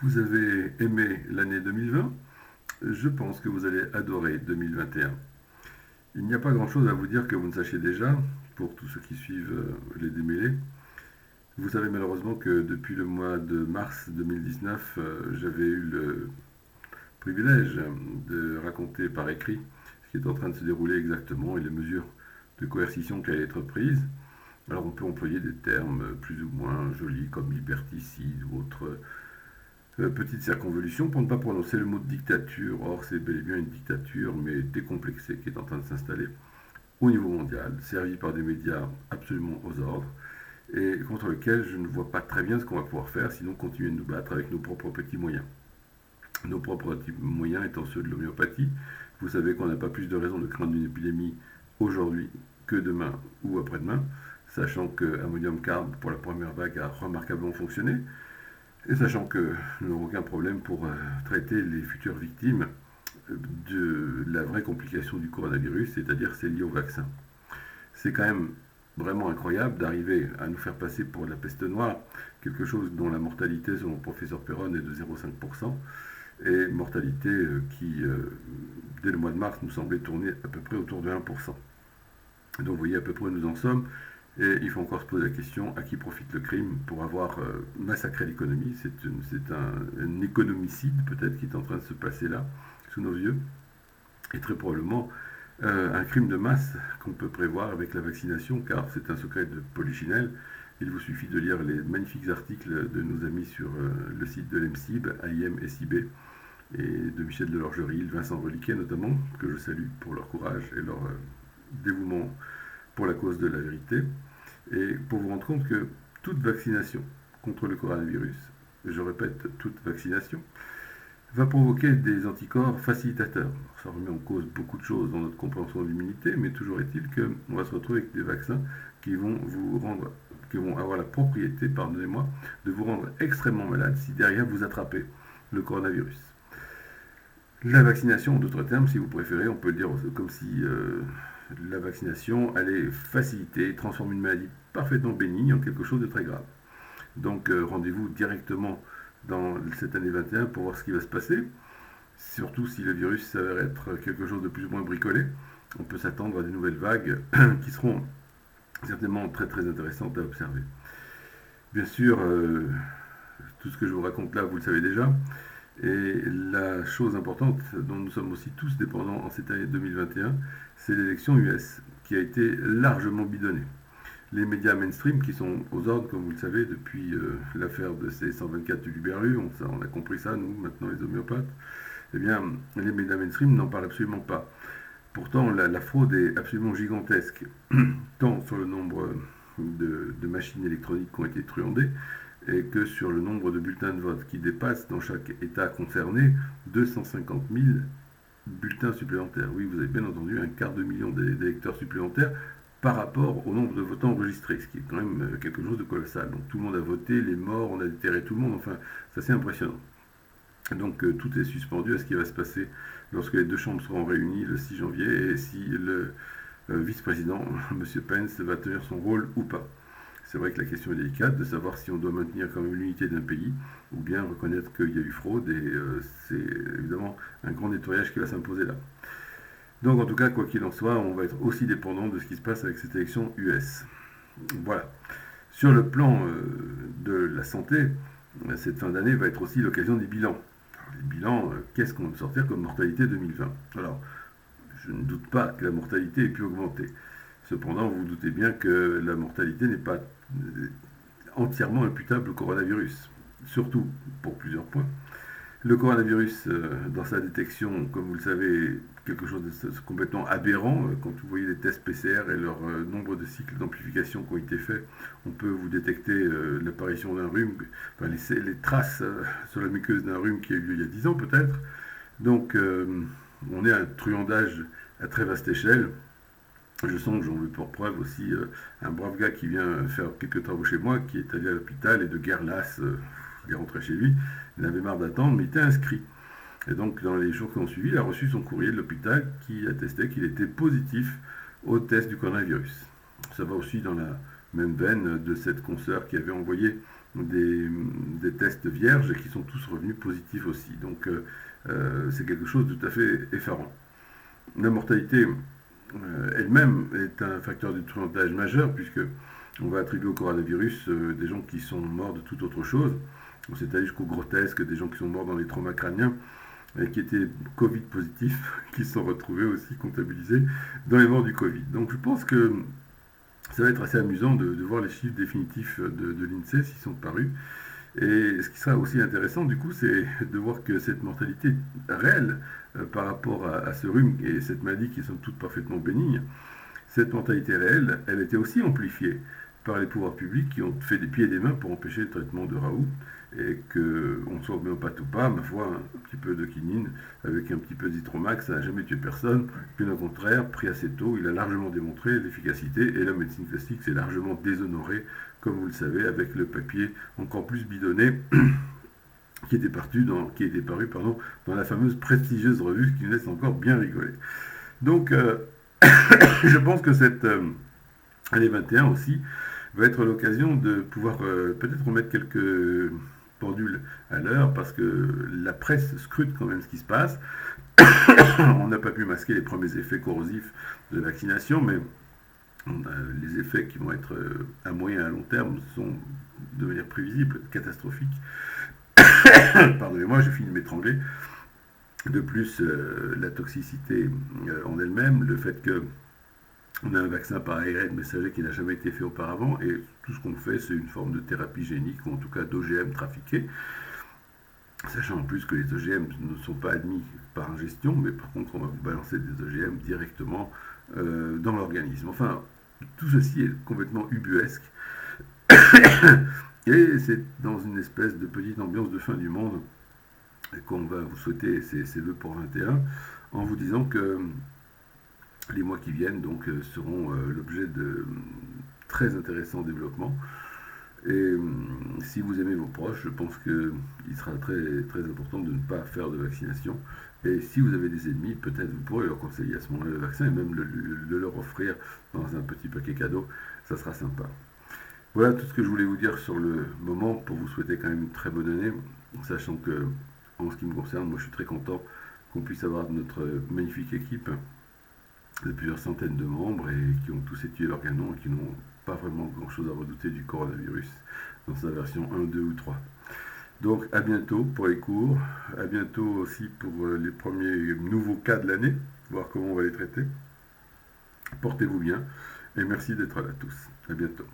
Vous avez aimé l'année 2020? Je pense que vous allez adorer 2021. Il n'y a pas grand-chose à vous dire que vous ne sachiez déjà, pour tous ceux qui suivent les démêlés. Vous savez malheureusement que depuis le mois de mars 2019, j'avais eu le privilège de raconter par écrit ce qui est en train de se dérouler exactement et les mesures de coercition qui allaient être prises. Alors on peut employer des termes plus ou moins jolis comme liberticide ou autre petite circonvolution pour ne pas prononcer le mot de dictature. Or, c'est bel et bien une dictature, mais décomplexée, qui est en train de s'installer au niveau mondial, servie par des médias absolument aux ordres, et contre lequel je ne vois pas très bien ce qu'on va pouvoir faire, sinon continuer de nous battre avec nos propres petits moyens. Nos propres petits moyens étant ceux de l'homéopathie. Vous savez qu'on n'a pas plus de raison de craindre une épidémie aujourd'hui que demain ou après-demain, sachant que Ammonium Carb pour la première vague a remarquablement fonctionné, et sachant que nous n'avons aucun problème pour traiter les futures victimes de la vraie complication du coronavirus, c'est-à-dire c'est lié au vaccin. C'est quand même vraiment incroyable d'arriver à nous faire passer pour la peste noire, quelque chose dont la mortalité, selon le professeur Perron, est de 0,5%, et mortalité qui, dès le mois de mars, nous semblait tourner à peu près autour de 1%. Donc vous voyez à peu près où nous en sommes. Et il faut encore se poser la question à qui profite le crime pour avoir massacré l'économie. C'est un économicide peut-être qui est en train de se passer là, sous nos yeux. Et très probablement un crime de masse qu'on peut prévoir avec la vaccination, car c'est un secret de Polichinelle. Il vous suffit de lire les magnifiques articles de nos amis sur le site de l'EMSIB, AIM-SIB, et de Michel Delorgerie, Vincent Reliquet notamment, que je salue pour leur courage et leur dévouement pour la cause de la vérité. Et pour vous rendre compte que toute vaccination contre le coronavirus, je répète, toute vaccination, va provoquer des anticorps facilitateurs. Ça remet en cause beaucoup de choses dans notre compréhension de l'immunité, mais toujours est-il qu'on va se retrouver avec des vaccins qui vont vous rendre, qui vont avoir la propriété, pardonnez-moi, de vous rendre extrêmement malade si derrière vous attrapez le coronavirus. La vaccination, en d'autres termes, si vous préférez, on peut le dire comme si la vaccination allait faciliter, transformer une maladie parfaitement bénigne en quelque chose de très grave. Donc rendez-vous directement dans cette année 21 pour voir ce qui va se passer. Surtout si le virus s'avère être quelque chose de plus ou moins bricolé, on peut s'attendre à des nouvelles vagues qui seront certainement très très intéressantes à observer. Bien sûr, tout ce que je vous raconte là, vous le savez déjà. Et la chose importante dont nous sommes aussi tous dépendants en cette année 2021, c'est l'élection US, qui a été largement bidonnée. Les médias mainstream, qui sont aux ordres, comme vous le savez, depuis l'affaire de C124 du Luberlu, on a compris ça, nous, maintenant les homéopathes, eh bien, les médias mainstream n'en parlent absolument pas. Pourtant, la fraude est absolument gigantesque, tant sur le nombre de machines électroniques qui ont été truandées, et que sur le nombre de bulletins de vote qui dépasse dans chaque État concerné 250 000 bulletins supplémentaires. Oui, vous avez bien entendu, un quart de million d'électeurs supplémentaires par rapport au nombre de votants enregistrés, ce qui est quand même quelque chose de colossal. Donc tout le monde a voté, les morts, on a déterré tout le monde, enfin, c'est assez impressionnant. Donc tout est suspendu à ce qui va se passer lorsque les deux chambres seront réunies le 6 janvier et si le vice-président, M. Pence, va tenir son rôle ou pas. C'est vrai que la question est délicate de savoir si on doit maintenir quand même l'unité d'un pays ou bien reconnaître qu'il y a eu fraude et c'est évidemment un grand nettoyage qui va s'imposer là. Donc en tout cas, quoi qu'il en soit, on va être aussi dépendant de ce qui se passe avec cette élection US. Voilà. Sur le plan de la santé, cette fin d'année va être aussi l'occasion des bilans. Alors, les bilans, qu'est-ce qu'on va sortir comme mortalité 2020? Alors, je ne doute pas que la mortalité ait pu augmenter. Cependant, vous vous doutez bien que la mortalité n'est pas entièrement imputable au coronavirus. Surtout pour plusieurs points. Le coronavirus, dans sa détection, comme vous le savez, est quelque chose de complètement aberrant. Quand vous voyez les tests PCR et leur nombre de cycles d'amplification qui ont été faits, on peut vous détecter l'apparition d'un rhume, enfin, les traces sur la muqueuse d'un rhume qui a eu lieu il y a 10 ans peut-être. Donc on est à un truandage à très vaste échelle. Je sens que j'en veux pour preuve aussi un brave gars qui vient faire quelques travaux chez moi, qui est allé à l'hôpital et de guerre lasse, il est rentré chez lui, il avait marre d'attendre, mais il était inscrit. Et donc dans les jours qui ont suivi, il a reçu son courrier de l'hôpital qui attestait qu'il était positif au test du coronavirus. Ça va aussi dans la même veine de cette consoeur qui avait envoyé des tests vierges et qui sont tous revenus positifs aussi. Donc c'est quelque chose de tout à fait effarant. La mortalité elle-même est un facteur de détrimentage majeur puisque on va attribuer au coronavirus des gens qui sont morts de toute autre chose. On s'est allé jusqu'au grotesque, des gens qui sont morts dans les traumas crâniens et qui étaient Covid positifs, qui se sont retrouvés aussi comptabilisés dans les morts du Covid. Donc je pense que ça va être assez amusant de voir les chiffres définitifs de l'INSEE s'ils sont parus. Et ce qui sera aussi intéressant, du coup, c'est de voir que cette mortalité réelle par rapport à ce rhume et cette maladie qui sont toutes parfaitement bénignes, cette mortalité réelle, elle était aussi amplifiée par les pouvoirs publics qui ont fait des pieds et des mains pour empêcher le traitement de Raoult et qu'on soit homéopathe ou pas, ma foi, un petit peu de quinine avec un petit peu d'Itromax, ça n'a jamais tué personne. Bien au contraire, pris assez tôt, il a largement démontré l'efficacité et la médecine classique s'est largement déshonorée, comme vous le savez, avec le papier encore plus bidonné qui était paru dans la fameuse prestigieuse revue qui nous laisse encore bien rigoler. Donc, je pense que cette année 21 aussi va être l'occasion de pouvoir peut-être remettre quelques pendules à l'heure parce que la presse scrute quand même ce qui se passe. On n'a pas pu masquer les premiers effets corrosifs de la vaccination, mais les effets qui vont être à moyen et à long terme sont de manière prévisible catastrophiques. Pardonnez-moi, j'ai fini de m'étrangler. De plus, la toxicité en elle-même, le fait que on a un vaccin par ARN messager qui n'a jamais été fait auparavant et tout ce qu'on fait, c'est une forme de thérapie génique ou en tout cas d'OGM trafiqué. Sachant en plus que les OGM ne sont pas admis par ingestion, mais par contre on va vous balancer des OGM directement dans l'organisme. Enfin, tout ceci est complètement ubuesque. Et c'est dans une espèce de petite ambiance de fin du monde qu'on va vous souhaiter ces vœux pour 21 en vous disant que les mois qui viennent donc seront l'objet de très intéressants développements. Et si vous aimez vos proches, je pense qu'il sera très, très important de ne pas faire de vaccination. Et si vous avez des ennemis, peut-être vous pourrez leur conseiller à ce moment-là le vaccin et même le leur offrir dans un petit paquet cadeau. Ça sera sympa. Voilà tout ce que je voulais vous dire sur le moment pour vous souhaiter quand même une très bonne année, sachant que en ce qui me concerne, moi je suis très content qu'on puisse avoir notre magnifique équipe de plusieurs centaines de membres et qui ont tous étudié leur canon et qui n'ont pas vraiment grand chose à redouter du coronavirus dans sa version 1, 2 ou 3. Donc à bientôt pour les cours, à bientôt aussi pour les premiers nouveaux cas de l'année, voir comment on va les traiter. Portez-vous bien et merci d'être là tous. À bientôt.